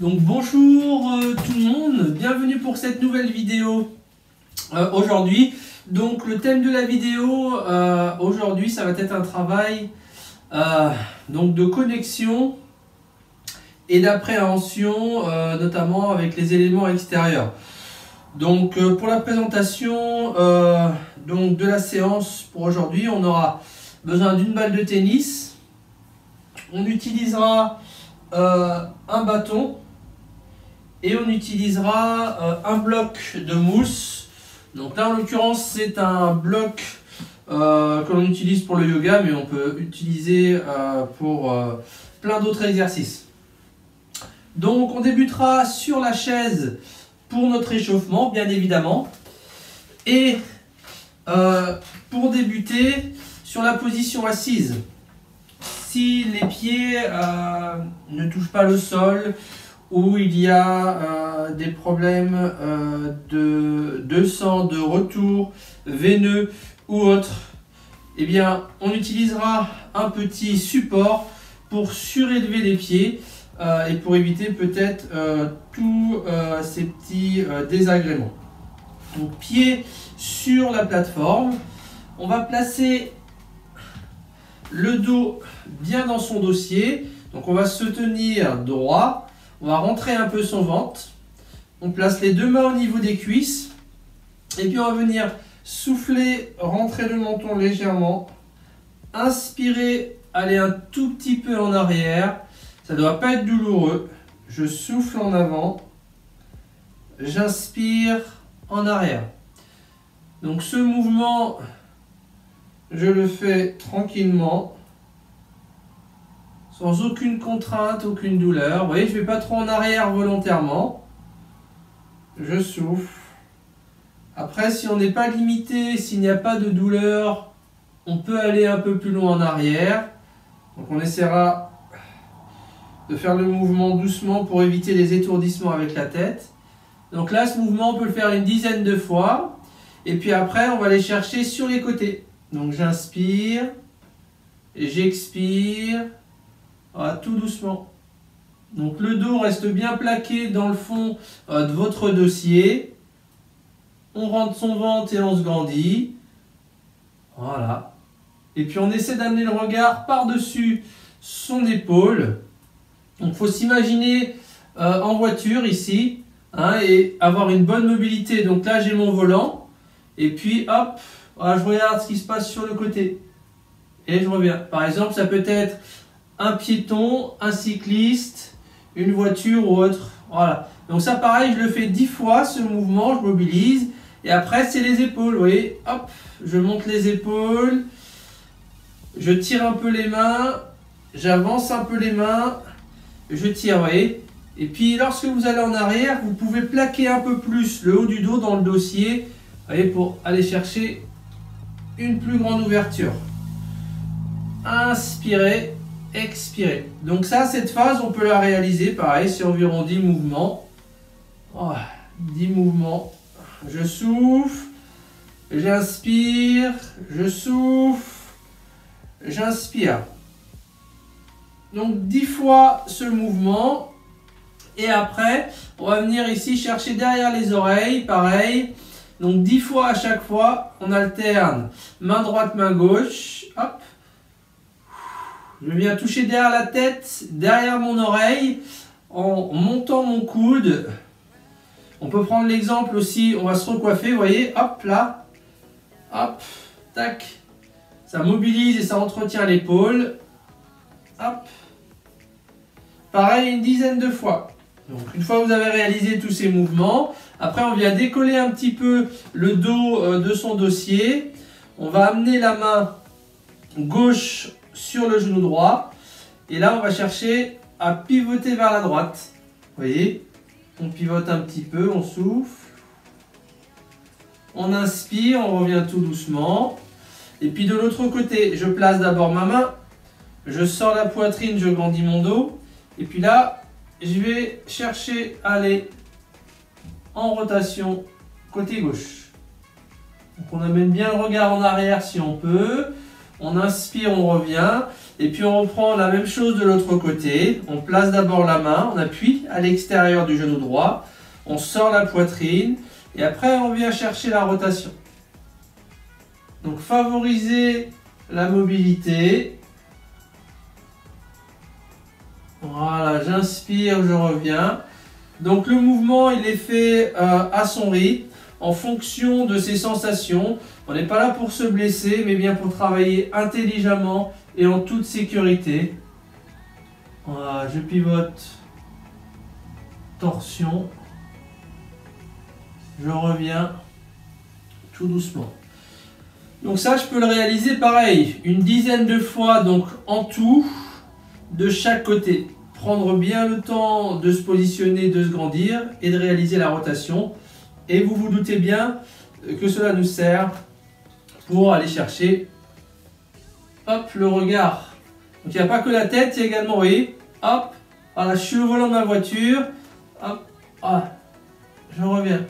Donc bonjour tout le monde, bienvenue pour cette nouvelle vidéo aujourd'hui. Donc le thème de la vidéo aujourd'hui, ça va être un travail donc de connexion et d'appréhension, notamment avec les éléments extérieurs. Donc pour la présentation donc de la séance pour aujourd'hui, on aura besoin d'une balle de tennis. On utilisera un bâton et on utilisera un bloc de mousse. Donc là en l'occurrence c'est un bloc que l'on utilise pour le yoga, mais on peut utiliser pour plein d'autres exercices. Donc on débutera sur la chaise pour notre échauffement, bien évidemment. Et pour débuter, sur la position assise, si les pieds ne touchent pas le sol, ou il y a des problèmes de sang, de retour veineux ou autre, eh bien on utilisera un petit support pour surélever les pieds et pour éviter peut-être tous ces petits désagréments. Donc pieds sur la plateforme, on va placer le dos bien dans son dossier, donc on va se tenir droit, on va rentrer un peu son ventre, on place les deux mains au niveau des cuisses, et puis on va venir souffler, rentrer le menton légèrement, inspirer, aller un tout petit peu en arrière, ça ne doit pas être douloureux, je souffle en avant, j'inspire en arrière. Donc ce mouvement, je le fais tranquillement, sans aucune contrainte, aucune douleur. Vous voyez, je ne vais pas trop en arrière volontairement. Je souffle. Après, si on n'est pas limité, s'il n'y a pas de douleur, on peut aller un peu plus loin en arrière. Donc on essaiera de faire le mouvement doucement pour éviter les étourdissements avec la tête. Donc là, ce mouvement, on peut le faire une dizaine de fois. Et puis après, on va aller chercher sur les côtés. Donc j'inspire, j'expire, voilà, tout doucement. Donc le dos reste bien plaqué dans le fond de votre dossier. On rentre son ventre et on se grandit. Voilà. Et puis on essaie d'amener le regard par-dessus son épaule. Donc il faut s'imaginer en voiture ici, hein, et avoir une bonne mobilité. Donc là j'ai mon volant. Et puis hop, voilà, je regarde ce qui se passe sur le côté. Et je reviens. Par exemple, ça peut être un piéton, un cycliste, une voiture ou autre. Voilà. Donc ça pareil, je le fais 10 fois ce mouvement, je mobilise. Et après c'est les épaules, vous voyez. Hop, je monte les épaules. Je tire un peu les mains. J'avance un peu les mains. Je tire, vous voyez. Et puis lorsque vous allez en arrière, vous pouvez plaquer un peu plus le haut du dos dans le dossier. Vous voyez, pour aller chercher une plus grande ouverture. Inspirez, expirez. Donc ça, cette phase, on peut la réaliser, pareil, sur environ 10 mouvements. Oh, 10 mouvements. Je souffle, j'inspire, je souffle, j'inspire. Donc 10 fois ce mouvement. Et après, on va venir ici chercher derrière les oreilles, pareil. Donc 10 fois à chaque fois, on alterne main droite, main gauche. Hop. Je viens toucher derrière la tête, derrière mon oreille, en montant mon coude. On peut prendre l'exemple aussi, on va se recoiffer, vous voyez, hop là, hop, tac. Ça mobilise et ça entretient l'épaule. Hop. Pareil, une dizaine de fois. Donc une fois que vous avez réalisé tous ces mouvements, après on vient décoller un petit peu le dos de son dossier. On va amener la main gauche sur le genou droit. Et là on va chercher à pivoter vers la droite. Vous voyez, on pivote un petit peu, on souffle. On inspire, on revient tout doucement. Et puis de l'autre côté, je place d'abord ma main. Je sors la poitrine, je grandis mon dos. Et puis là, je vais chercher à aller en rotation côté gauche. Donc on amène bien le regard en arrière si on peut. On inspire, on revient. Et puis on reprend la même chose de l'autre côté. On place d'abord la main, on appuie à l'extérieur du genou droit. On sort la poitrine. Et après, on vient chercher la rotation. Donc favoriser la mobilité. Voilà, j'inspire, je reviens. Donc le mouvement, il est fait à son rythme, en fonction de ses sensations. On n'est pas là pour se blesser, mais bien pour travailler intelligemment et en toute sécurité. Voilà, je pivote. Torsion. Je reviens tout doucement. Donc ça, je peux le réaliser pareil, une dizaine de fois, donc en tout, de chaque côté. Prendre bien le temps de se positionner, de se grandir et de réaliser la rotation. Et vous vous doutez bien que cela nous sert pour aller chercher hop, le regard. Donc il n'y a pas que la tête, il y a également, vous voyez, hop, voilà, je suis au volant de ma voiture, hop, voilà, je reviens.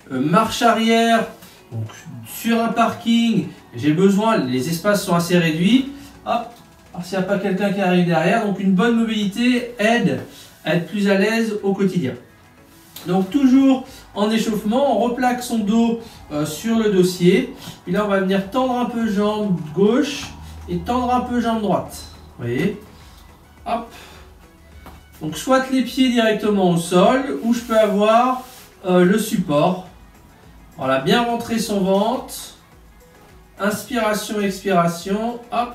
Marche arrière, donc sur un parking, j'ai besoin, les espaces sont assez réduits, hop, alors s'il n'y a pas quelqu'un qui arrive derrière, donc une bonne mobilité aide à être plus à l'aise au quotidien. Donc toujours en échauffement, on replaque son dos sur le dossier. Et là on va venir tendre un peu jambe gauche et tendre un peu jambe droite. Vous voyez, hop. Donc soit les pieds directement au sol, ou je peux avoir le support. Voilà, bien rentrer son ventre. Inspiration, expiration, hop.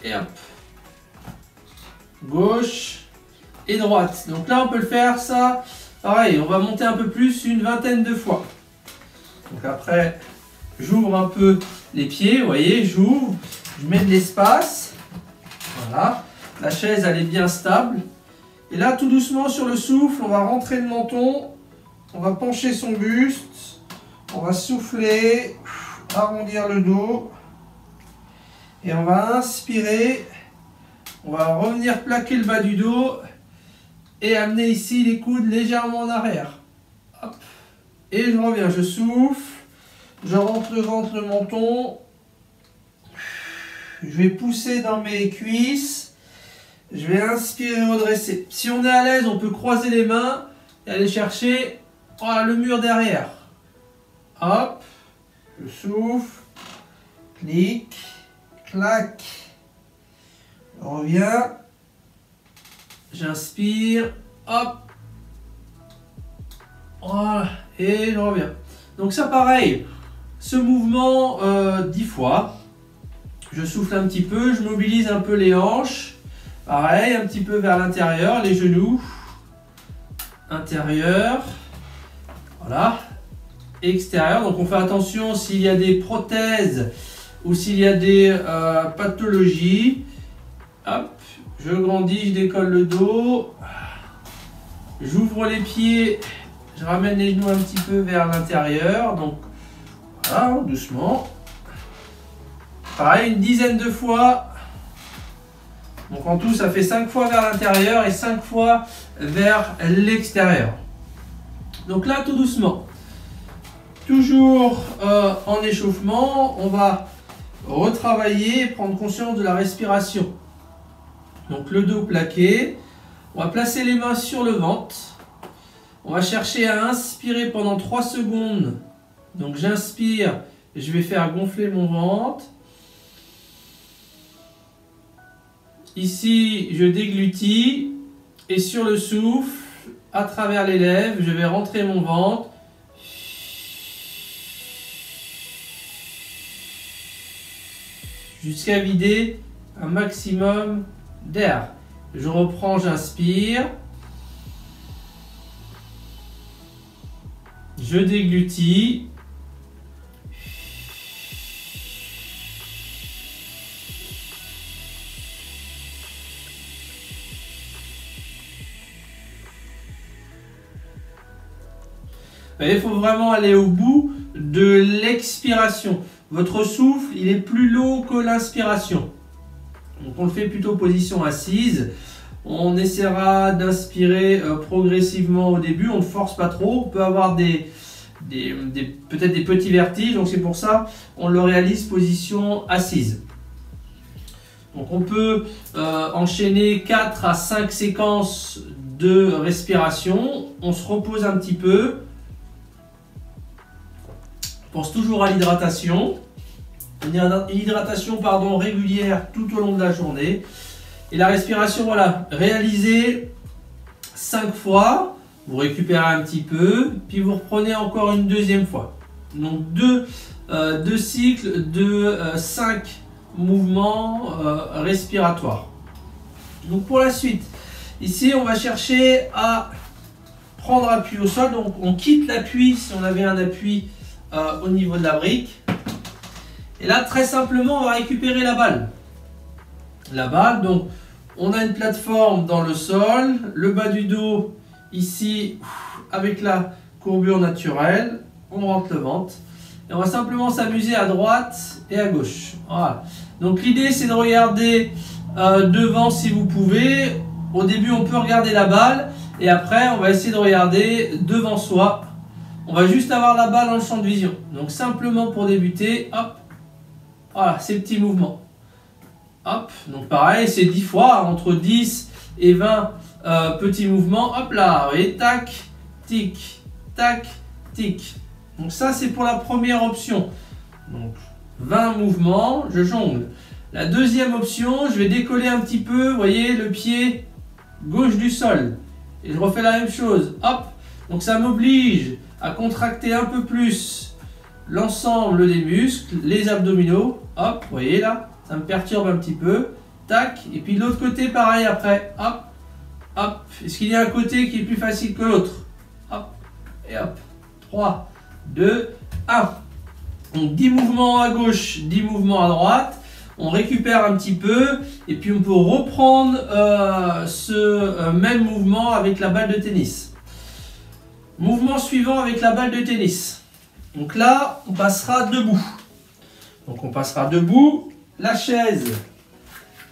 Et hop. Gauche et droite. Donc là on peut le faire ça. Pareil, on va monter un peu plus, une vingtaine de fois. Donc après, j'ouvre un peu les pieds, vous voyez, j'ouvre, je mets de l'espace. Voilà, la chaise elle est bien stable. Et là tout doucement sur le souffle, on va rentrer le menton, on va pencher son buste, on va souffler, arrondir le dos. Et on va inspirer, on va revenir plaquer le bas du dos et amener ici les coudes légèrement en arrière. Hop. Et je reviens, je souffle, je rentre le ventre, le menton. Je vais pousser dans mes cuisses, je vais inspirer, redresser. Si on est à l'aise, on peut croiser les mains et aller chercher le mur derrière. Hop, je souffle, clic. Clac, je reviens, j'inspire, hop, voilà, et je reviens. Donc ça pareil, ce mouvement 10 fois, je souffle un petit peu, je mobilise un peu les hanches, pareil, un petit peu vers l'intérieur, les genoux, intérieur, voilà, extérieur, donc on fait attention s'il y a des prothèses, ou s'il y a des pathologies, hop, je grandis, je décolle le dos, j'ouvre les pieds, je ramène les genoux un petit peu vers l'intérieur, donc voilà, doucement. Pareil, une dizaine de fois, donc en tout ça fait 5 fois vers l'intérieur et 5 fois vers l'extérieur. Donc là, tout doucement, toujours en échauffement, on va retravailler et prendre conscience de la respiration. Donc le dos plaqué, on va placer les mains sur le ventre, on va chercher à inspirer pendant 3 secondes. Donc j'inspire, je vais faire gonfler mon ventre. Ici je déglutis et sur le souffle, à travers les lèvres, je vais rentrer mon ventre. Jusqu'à vider un maximum d'air. Je reprends, j'inspire. Je déglutis. Il faut vraiment aller au bout de l'expiration. Votre souffle, il est plus long que l'inspiration. Donc on le fait plutôt position assise. On essaiera d'inspirer progressivement au début. On ne force pas trop. On peut avoir des peut-être des petits vertiges. Donc c'est pour ça on le réalise position assise. Donc on peut enchaîner 4 à 5 séquences de respiration. On se repose un petit peu. On pense toujours à l'hydratation. Une hydratation régulière tout au long de la journée. Et la respiration, voilà, réalisée 5 fois. Vous récupérez un petit peu, puis vous reprenez encore une deuxième fois. Donc deux cycles de 5 mouvements respiratoires. Donc pour la suite, ici on va chercher à prendre appui au sol. Donc on quitte l'appui si on avait un appui au niveau de la brique. Et là très simplement on va récupérer la balle. La balle, donc on a une plateforme dans le sol, le bas du dos ici avec la courbure naturelle, on rentre le ventre. Et on va simplement s'amuser à droite et à gauche. Voilà. Donc l'idée c'est de regarder devant si vous pouvez. Au début on peut regarder la balle et après on va essayer de regarder devant soi. On va juste avoir la balle dans le champ de vision. Donc simplement pour débuter, hop, voilà ces petits mouvements. Hop, donc pareil c'est 10 fois, entre 10 et 20 petits mouvements. Hop là, et tac, tic, tac, tic. Donc ça c'est pour la première option. Donc 20 mouvements, je jongle. La deuxième option, je vais décoller un petit peu, vous voyez, le pied gauche du sol. Et je refais la même chose. Hop, donc ça m'oblige à contracter un peu plus l'ensemble des muscles, les abdominaux. Hop, vous voyez là, ça me perturbe un petit peu. Tac, et puis de l'autre côté pareil après. Hop, hop. Est-ce qu'il y a un côté qui est plus facile que l'autre? Hop, et hop. 3, 2, 1. Donc 10 mouvements à gauche, 10 mouvements à droite. On récupère un petit peu et puis on peut reprendre ce même mouvement avec la balle de tennis. Mouvement suivant avec la balle de tennis. Donc là, on passera debout. Donc on passera debout. La chaise,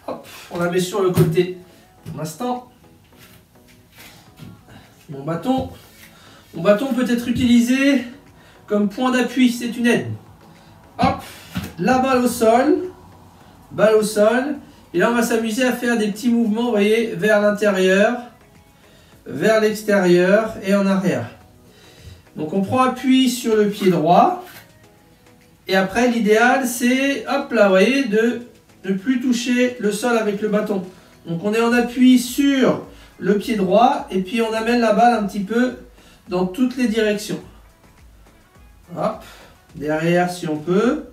hop, on la met sur le côté pour l'instant. Mon bâton peut être utilisé comme point d'appui, c'est une aide. Hop, la balle au sol, et là on va s'amuser à faire des petits mouvements, vous voyez, vers l'intérieur, vers l'extérieur et en arrière. Donc on prend appui sur le pied droit, et après l'idéal c'est, hop là, vous voyez, de ne plus toucher le sol avec le bâton. Donc on est en appui sur le pied droit, et puis on amène la balle un petit peu dans toutes les directions. Hop, derrière si on peut.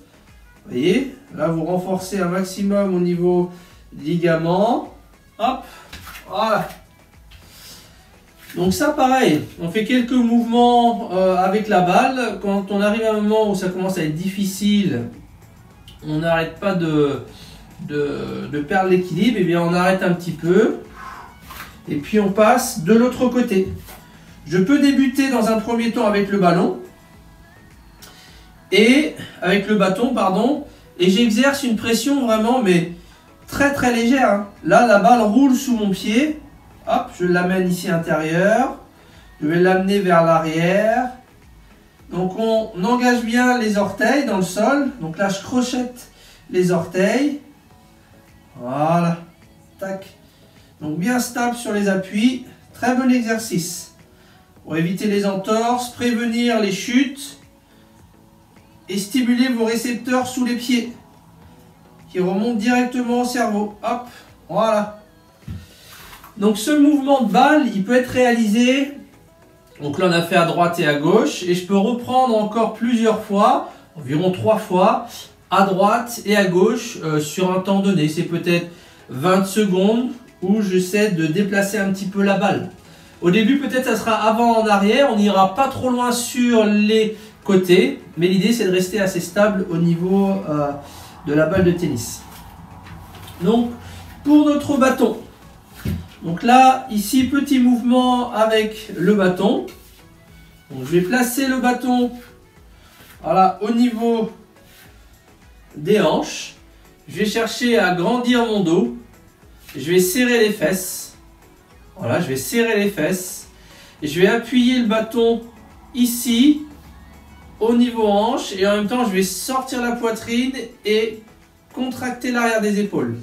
Vous voyez, là vous renforcez un maximum au niveau ligament. Hop, voilà. Donc ça pareil, on fait quelques mouvements avec la balle. Quand on arrive à un moment où ça commence à être difficile, on n'arrête pas de perdre l'équilibre, et bien on arrête un petit peu. Et puis on passe de l'autre côté. Je peux débuter dans un premier temps avec le ballon. Et avec le bâton, pardon, et j'exerce une pression vraiment, mais très très légère. Hein. Là, la balle roule sous mon pied. Hop, je l'amène ici intérieur. Je vais l'amener vers l'arrière. Donc on engage bien les orteils dans le sol. Donc là, je crochette les orteils. Voilà. Tac. Donc bien stable sur les appuis. Très bon exercice. Pour éviter les entorses, prévenir les chutes. Et stimuler vos récepteurs sous les pieds qui remontent directement au cerveau. Hop, voilà. Donc ce mouvement de balle, il peut être réalisé. Donc là on a fait à droite et à gauche. Et je peux reprendre encore plusieurs fois, environ 3 fois, à droite et à gauche sur un temps donné. C'est peut-être 20 secondes où j'essaie de déplacer un petit peu la balle. Au début peut-être ça sera avant en arrière. On n'ira pas trop loin sur les côté, mais l'idée c'est de rester assez stable au niveau de la balle de tennis. Donc pour notre bâton, donc là ici petit mouvement avec le bâton. Donc, je vais placer le bâton, voilà, au niveau des hanches. Je vais chercher à grandir mon dos. Je vais serrer les fesses. Voilà, je vais serrer les fesses et je vais appuyer le bâton ici. au niveau hanche et en même temps je vais sortir la poitrine et contracter l'arrière des épaules.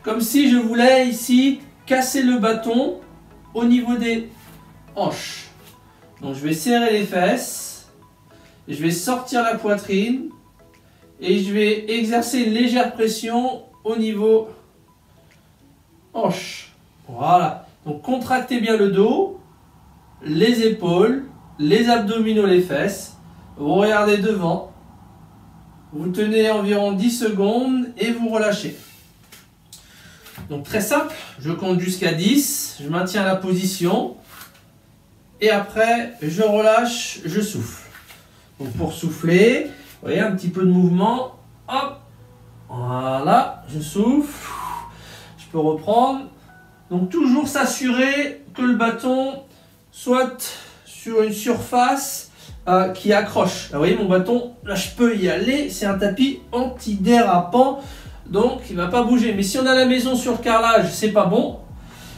Comme si je voulais ici casser le bâton au niveau des hanches. Donc je vais serrer les fesses, je vais sortir la poitrine et je vais exercer une légère pression au niveau hanche. Voilà. Donc contractez bien le dos, les épaules, les abdominaux, les fesses. Vous regardez devant. Vous tenez environ 10 secondes et vous relâchez. Donc très simple, je compte jusqu'à 10, je maintiens la position et après je relâche, je souffle. Donc pour souffler, vous voyez un petit peu de mouvement, hop, voilà, je souffle, je peux reprendre. Donc toujours s'assurer que le bâton soit sur une surface qui accroche. Là, vous voyez mon bâton, là je peux y aller, c'est un tapis antidérapant. Donc il ne va pas bouger. Mais si on a la maison sur le carrelage, c'est pas bon.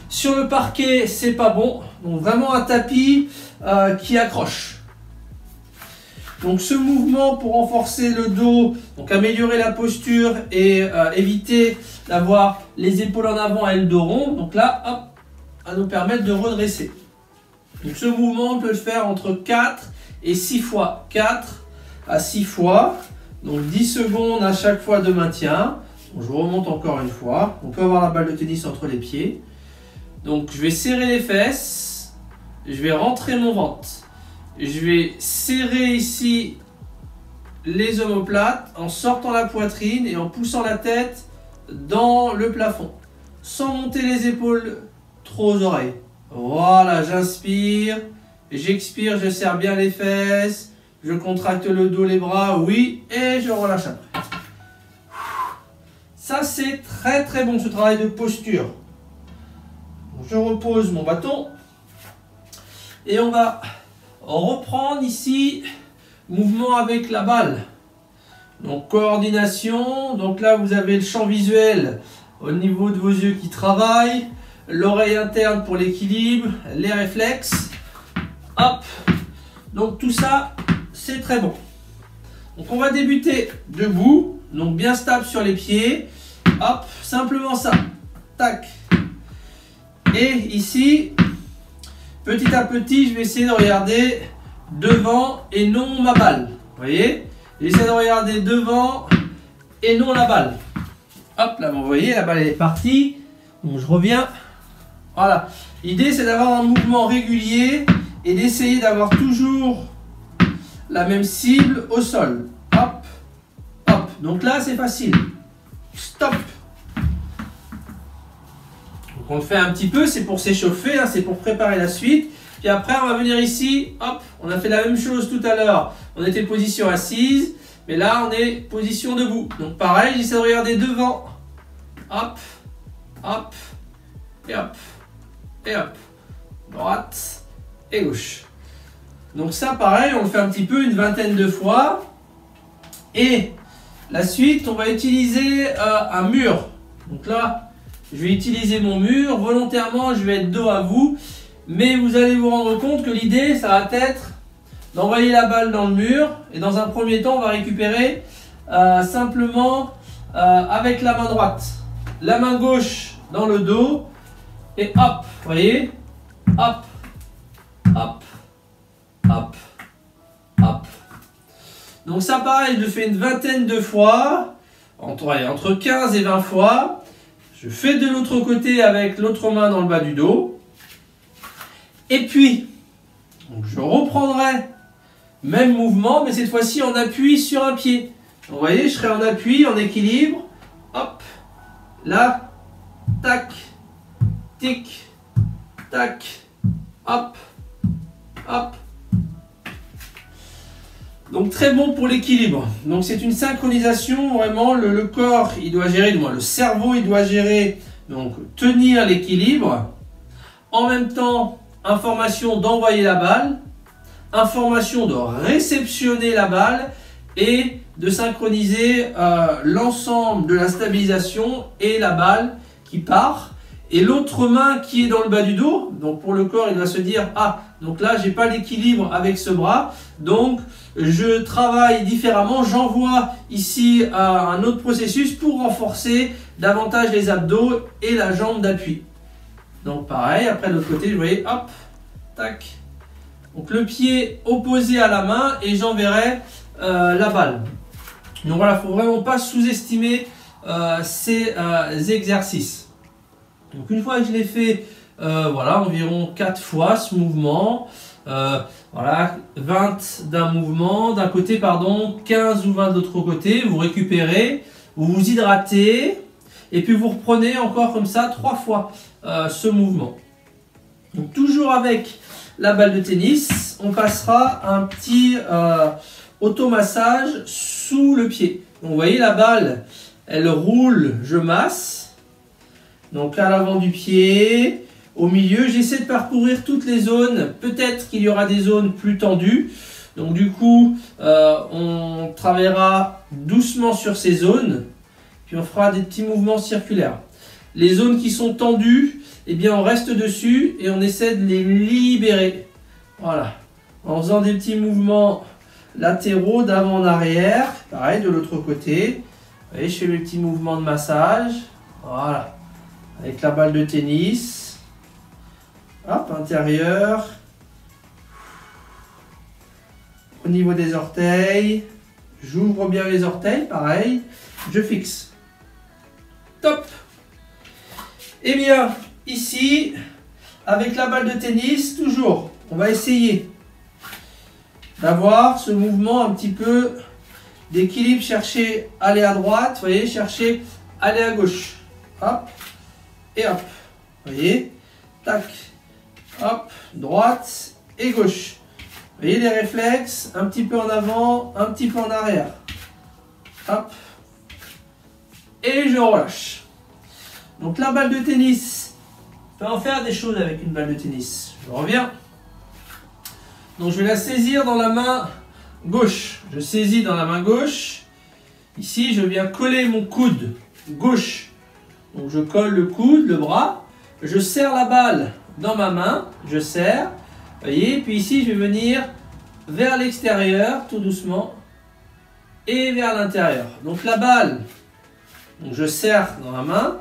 Sur le parquet, c'est pas bon. Donc vraiment un tapis qui accroche. Donc ce mouvement pour renforcer le dos, donc améliorer la posture et éviter d'avoir les épaules en avant et le dos rond. Donc là, hop, va nous permettre de redresser. Donc ce mouvement, on peut le faire entre 4 et 6 fois. 4 à 6 fois. Donc 10 secondes à chaque fois de maintien. Donc, je remonte encore une fois. On peut avoir la balle de tennis entre les pieds. Donc je vais serrer les fesses. Je vais rentrer mon ventre. Je vais serrer ici les omoplates en sortant la poitrine et en poussant la tête dans le plafond. Sans monter les épaules trop aux oreilles. Voilà, j'inspire. J'expire, je serre bien les fesses. Je contracte le dos, les bras, oui. Et je relâche après. Ça, c'est très très bon, ce travail de posture. Donc, je repose mon bâton. Et on va reprendre ici, mouvement avec la balle. Donc, coordination. Donc là, vous avez le champ visuel au niveau de vos yeux qui travaillent. L'oreille interne pour l'équilibre, les réflexes. Hop. Donc, tout ça, c'est très bon. Donc, on va débuter debout. Donc, bien stable sur les pieds. Hop, simplement ça. Tac. Et ici, petit à petit, je vais essayer de regarder devant et non ma balle. Vous voyez? J'essaie de regarder devant et non la balle. Hop, là, vous voyez, la balle elle est partie. Donc, je reviens. Voilà. L'idée, c'est d'avoir un mouvement régulier et d'essayer d'avoir toujours la même cible au sol. Hop, hop. Donc là, c'est facile. Stop. Donc on le fait un petit peu, c'est pour s'échauffer, hein, c'est pour préparer la suite. Puis après, on va venir ici, hop, on a fait la même chose tout à l'heure. On était position assise, mais là, on est position debout. Donc pareil, j'essaie de regarder devant. Hop, hop, et hop, et hop. Droite et gauche. Donc ça, pareil, on le fait un petit peu, une vingtaine de fois. Et la suite, on va utiliser un mur. Donc là, je vais utiliser mon mur. Volontairement, je vais être dos à vous. Mais vous allez vous rendre compte que l'idée, ça va être d'envoyer la balle dans le mur. Et dans un premier temps, on va récupérer simplement avec la main droite. La main gauche dans le dos. Et hop, vous voyez? Hop, hop, hop, hop. Donc ça pareil, je le fais une vingtaine de fois, entre 15 et 20 fois. Je fais de l'autre côté avec l'autre main dans le bas du dos. Et puis, donc je reprendrai même mouvement, mais cette fois-ci en appui sur un pied. Donc, vous voyez, je serai en appui, en équilibre. Hop, là, tac, tic, tac, hop, hop. Donc très bon pour l'équilibre. Donc c'est une synchronisation, vraiment le corps il doit gérer, du moins le cerveau il doit gérer, donc tenir l'équilibre. En même temps, information d'envoyer la balle, information de réceptionner la balle et de synchroniser l'ensemble de la stabilisation et la balle qui part. et l'autre main qui est dans le bas du dos. Donc pour le corps, il doit se dire, ah, donc là, j'ai pas l'équilibre avec ce bras, donc je travaille différemment, j'envoie ici un autre processus pour renforcer davantage les abdos et la jambe d'appui. Donc pareil, après de l'autre côté, vous voyez, hop, tac. Donc le pied opposé à la main et j'enverrai la balle. Donc voilà, il ne faut vraiment pas sous-estimer ces exercices. Donc une fois que je l'ai fait, voilà, environ 4 fois ce mouvement, voilà, 20 d'un mouvement, d'un côté, pardon, 15 ou 20 de l'autre côté, vous récupérez, vous vous hydratez, et puis vous reprenez encore comme ça 3 fois ce mouvement. Donc toujours avec la balle de tennis, on passera un petit automassage sous le pied. Donc vous voyez la balle, elle roule, je masse. Donc à l'avant du pied, au milieu, j'essaie de parcourir toutes les zones. Peut-être qu'il y aura des zones plus tendues. Donc du coup, on travaillera doucement sur ces zones. Puis on fera des petits mouvements circulaires. Les zones qui sont tendues, eh bien on reste dessus et on essaie de les libérer. Voilà. En faisant des petits mouvements latéraux d'avant en arrière. Pareil de l'autre côté. Vous voyez, je fais mes petits mouvements de massage. Voilà. Avec la balle de tennis. Hop, intérieur. Au niveau des orteils. J'ouvre bien les orteils, pareil. Je fixe. Top. Et bien, ici, avec la balle de tennis, toujours, on va essayer d'avoir ce mouvement un petit peu d'équilibre, chercher aller à droite, vous voyez, chercher aller à gauche. Hop, et hop, vous voyez, tac, hop, droite et gauche. Vous voyez les réflexes, un petit peu en avant, un petit peu en arrière. Hop, et je relâche. Donc la balle de tennis, on peut en faire des choses avec une balle de tennis. Je reviens. Donc je vais la saisir dans la main gauche. Je saisis dans la main gauche. Ici, je viens coller mon coude gauche. Donc je colle le coude, le bras. Je serre la balle dans ma main. Je serre. Vous voyez, puis ici, je vais venir vers l'extérieur, tout doucement. Et vers l'intérieur. Donc la balle, donc je serre dans la main.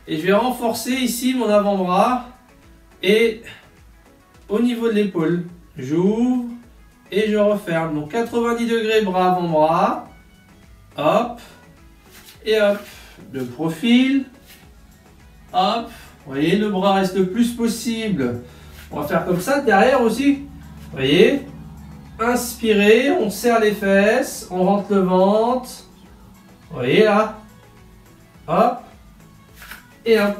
Et je vais renforcer ici mon avant-bras et au niveau de l'épaule. J'ouvre et je referme. Donc 90 degrés, bras avant-bras. Hop. Et hop. De profil. Hop. Vous voyez, le bras reste le plus possible. On va faire comme ça derrière aussi. Vous voyez. Inspirez, on serre les fesses, on rentre le ventre. Vous voyez là. Hop. Et hop.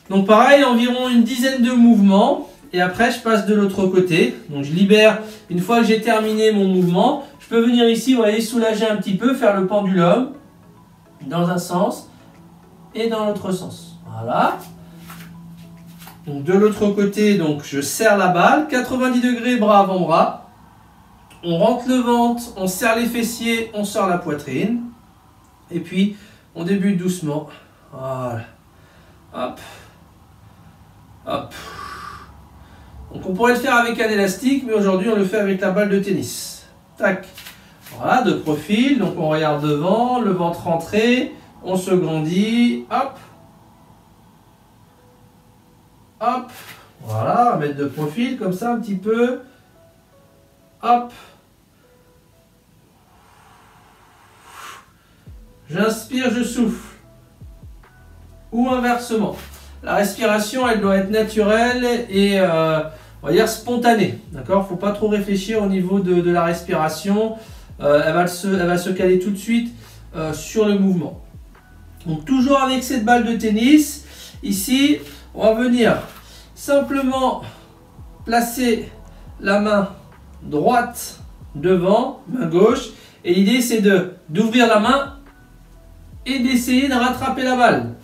Donc pareil, environ une dizaine de mouvements. Et après, je passe de l'autre côté. Donc je libère. Une fois que j'ai terminé mon mouvement, je peux venir ici, vous voyez, soulager un petit peu, faire le pendulum. Dans un sens et dans l'autre sens. Voilà. Donc de l'autre côté, donc je serre la balle. 90 degrés, bras avant bras. On rentre le ventre, on serre les fessiers, on sort la poitrine. Et puis, on débute doucement. Voilà. Hop. Hop. Donc on pourrait le faire avec un élastique, mais aujourd'hui on le fait avec la balle de tennis. Tac. Voilà, de profil. Donc on regarde devant, le ventre rentré, on se grandit. Hop. Hop. Voilà, on va mettre de profil comme ça un petit peu. Hop. J'inspire, je souffle. Ou inversement. La respiration, elle doit être naturelle et on va dire spontanée. D'accord ? Il ne faut pas trop réfléchir au niveau de la respiration. Elle va se caler tout de suite sur le mouvement. Donc toujours avec cette balle de tennis. Ici, on va venir simplement placer la main droite devant, main gauche. Et l'idée, c'est d'ouvrir la main et d'essayer de rattraper la balle.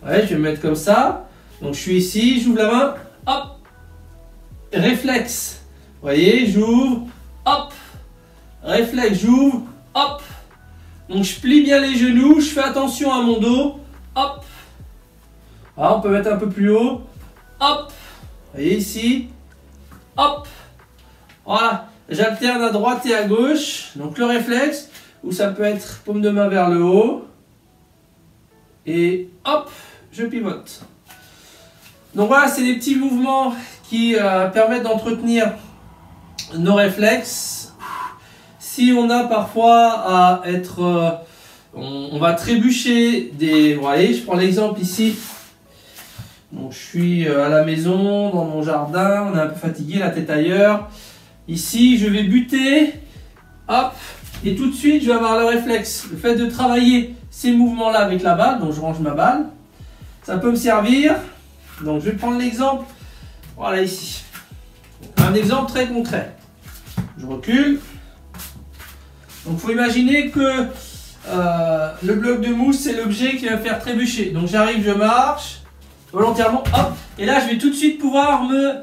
Ouais, je vais me mettre comme ça. Donc je suis ici, j'ouvre la main, hop, réflexe. Vous voyez, j'ouvre, hop, réflexe, j'ouvre, hop. Donc je plie bien les genoux, je fais attention à mon dos, hop. Alors, on peut mettre un peu plus haut. Hop. Vous voyez ici. Hop. Voilà. J'alterne à droite et à gauche. Donc le réflexe, où ça peut être paume de main vers le haut. Et hop, je pivote. Donc voilà, c'est des petits mouvements qui permettent d'entretenir nos réflexes. Si on a parfois à être... on va trébucher des... Vous voyez, je prends l'exemple ici. Donc je suis à la maison, dans mon jardin, on est un peu fatigué, la tête ailleurs. Ici, je vais buter. Hop. Et tout de suite, je vais avoir le réflexe. Le fait de travailler ces mouvements-là avec la balle. Donc je range ma balle. Ça peut me servir. Donc je vais prendre l'exemple. Voilà ici. Un exemple très concret. Je recule. Donc il faut imaginer que le bloc de mousse, c'est l'objet qui va faire trébucher. Donc j'arrive, je marche. Volontairement, hop. Et là, je vais tout de suite pouvoir me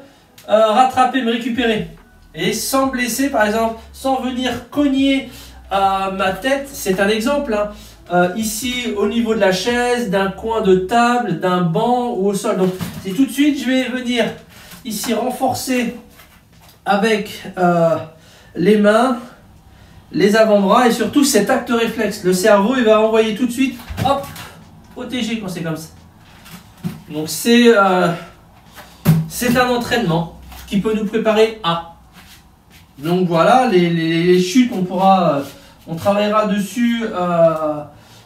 rattraper, me récupérer. Et sans blesser, par exemple, sans venir cogner ma tête. C'est un exemple. Hein. Ici, au niveau de la chaise, d'un coin de table, d'un banc ou au sol. Donc, c'est tout de suite, je vais venir ici renforcer avec les mains, les avant-bras et surtout cet acte réflexe. Le cerveau, il va envoyer tout de suite, hop, protéger quand c'est comme ça. Donc, c'est un entraînement qui peut nous préparer à. Donc voilà, les chutes, on travaillera dessus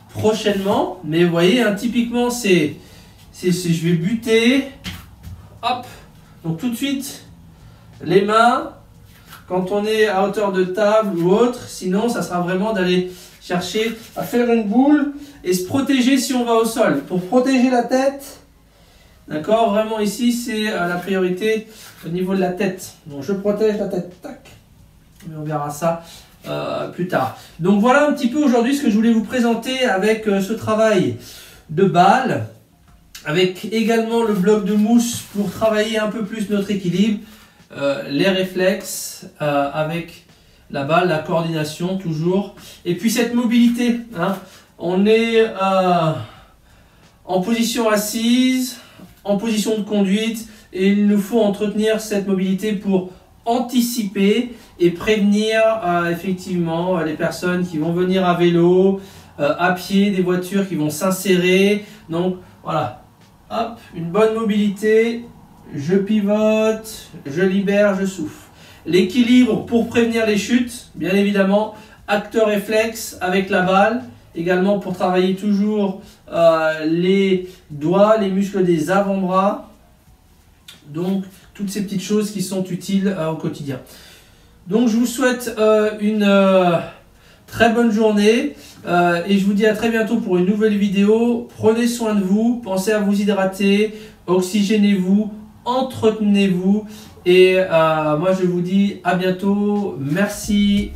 prochainement. Mais vous voyez, hein, typiquement, je vais buter. Hop. Donc tout de suite, les mains, quand on est à hauteur de table ou autre. Sinon, ça sera vraiment d'aller chercher à faire une boule et se protéger si on va au sol. Pour protéger la tête, d'accord, vraiment ici, c'est la priorité au niveau de la tête. Donc je protège la tête. Tac. Mais on verra ça plus tard. Donc voilà un petit peu aujourd'hui ce que je voulais vous présenter avec ce travail de balle, avec également le bloc de mousse pour travailler un peu plus notre équilibre, les réflexes avec la balle, la coordination toujours, et puis cette mobilité. Hein. On est en position assise, en position de conduite, et il nous faut entretenir cette mobilité pour anticiper et prévenir effectivement les personnes qui vont venir à vélo, à pied, des voitures qui vont s'insérer. Donc voilà, hop, une bonne mobilité, je pivote, je libère, je souffle. L'équilibre pour prévenir les chutes, bien évidemment, acteur réflexe avec la balle, également pour travailler toujours les doigts, les muscles des avant-bras. Donc toutes ces petites choses qui sont utiles au quotidien. Donc je vous souhaite une très bonne journée et je vous dis à très bientôt pour une nouvelle vidéo. Prenez soin de vous, pensez à vous hydrater, oxygénez-vous, entretenez-vous et moi je vous dis à bientôt. Merci.